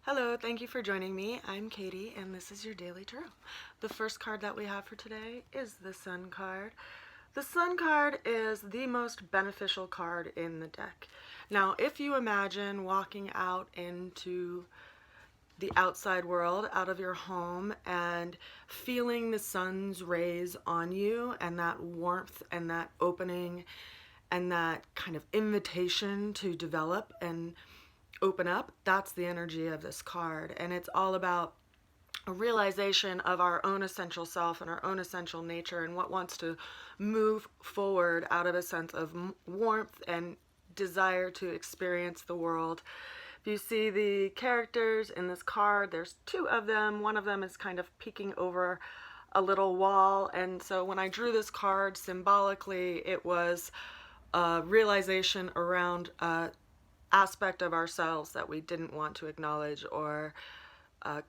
Hello, thank you for joining me. I'm Katie, and this is your Daily Tarot. The first card that we have for today is the Sun card. The Sun card is the most beneficial card in the deck. Now, if you imagine walking out into the outside world, out of your home, and feeling the sun's rays on you, and that warmth and that opening and that kind of invitation to develop and open up, that's the energy of this card. And it's all about a realization of our own essential self and our own essential nature and what wants to move forward out of a sense of warmth and desire to experience the world. If you see the characters in this card, there's two of them. One of them is kind of peeking over a little wall, and so when I drew this card symbolically, it was a realization around aspect of ourselves that we didn't want to acknowledge or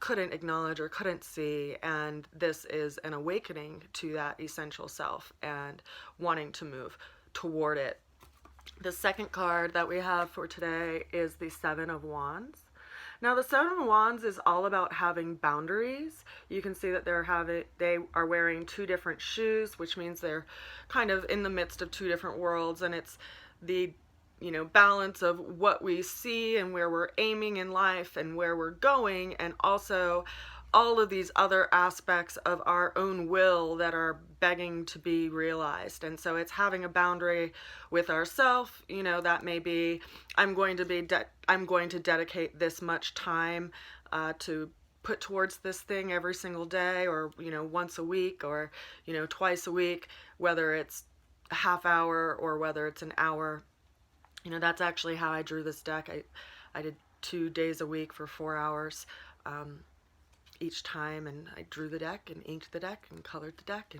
couldn't acknowledge or couldn't see, and this is an awakening to that essential self and wanting to move toward it. The second card that we have for today is the Seven of Wands. Now, the Seven of Wands is all about having boundaries. You can see that they are wearing two different shoes, which means they're kind of in the midst of two different worlds, and it's the balance of what we see and where we're aiming in life and where we're going, and also all of these other aspects of our own will that are begging to be realized. And so it's having a boundary with ourself. That may be, I'm going to dedicate this much time to put towards this thing every single day, or once a week, or twice a week, whether it's a half hour or whether it's an hour. That's actually how I drew this deck. I did 2 days a week for 4 hours each time, and I drew the deck and inked the deck and colored the deck,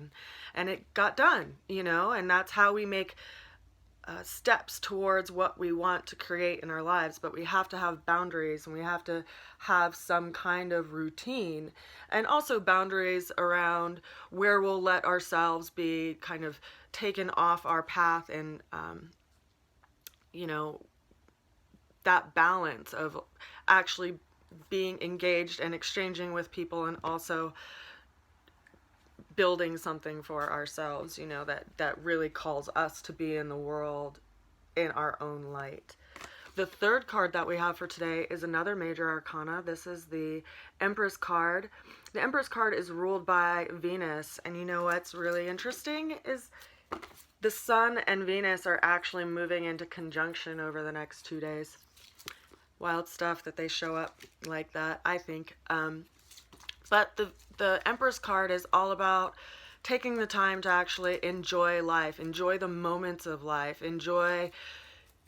and it got done, and that's how we make steps towards what we want to create in our lives. But we have to have boundaries, and we have to have some kind of routine, and also boundaries around where we'll let ourselves be kind of taken off our path, and that balance of actually being engaged and exchanging with people, and also building something for ourselves, that really calls us to be in the world in our own light. The third card that we have for today is another major arcana. This is the Empress card. The Empress card is ruled by Venus, and what's really interesting is the Sun and Venus are actually moving into conjunction over the next 2 days. Wild stuff that they show up like that, I think. But the Empress card is all about taking the time to actually enjoy life, enjoy the moments of life, enjoy,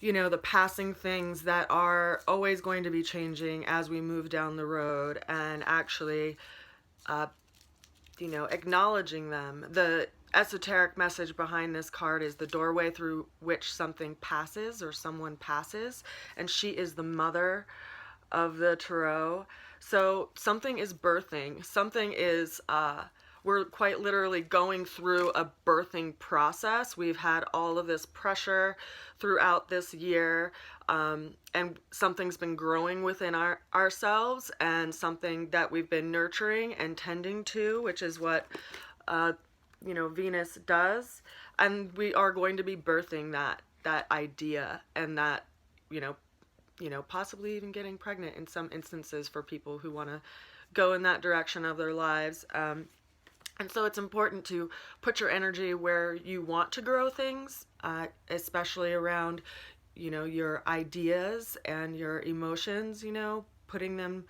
the passing things that are always going to be changing as we move down the road, and actually, acknowledging them. The esoteric message behind this card is the doorway through which something passes, or someone passes, and she is the mother of the tarot. So something is birthing. Something is we're quite literally going through a birthing process. We've had all of this pressure throughout this year, and something's been growing within ourselves, and something that we've been nurturing and tending to, which is what Venus does. And we are going to be birthing that idea, and that possibly even getting pregnant in some instances for people who want to go in that direction of their lives. And so it's important to put your energy where you want to grow things, especially around your ideas and your emotions, putting them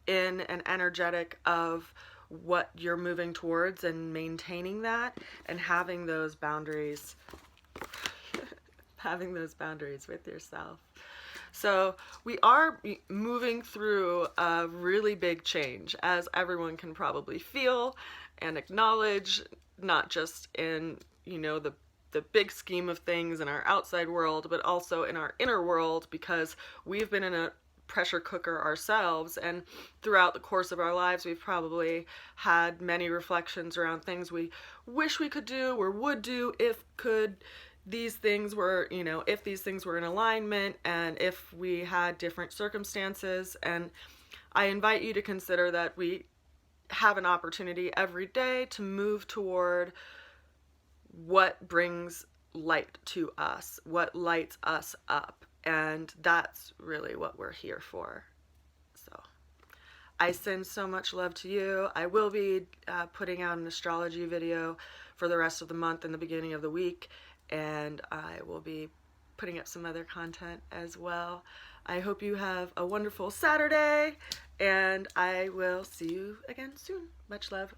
in an energetic of what you're moving towards, and maintaining that, and having those boundaries with yourself. So we are moving through a really big change, as everyone can probably feel and acknowledge, not just in the big scheme of things in our outside world, but also in our inner world, because we've been in a pressure cooker ourselves, and throughout the course of our lives we've probably had many reflections around things we wish we could do or would do if these things were in alignment, and if we had different circumstances. And I invite you to consider that we have an opportunity every day to move toward what brings light to us, what lights us up, and that's really what we're here for. So I send so much love to you. I will be putting out an astrology video for the rest of the month and the beginning of the week, and I will be putting up some other content as well. I hope you have a wonderful Saturday, and I will see you again soon. Much love.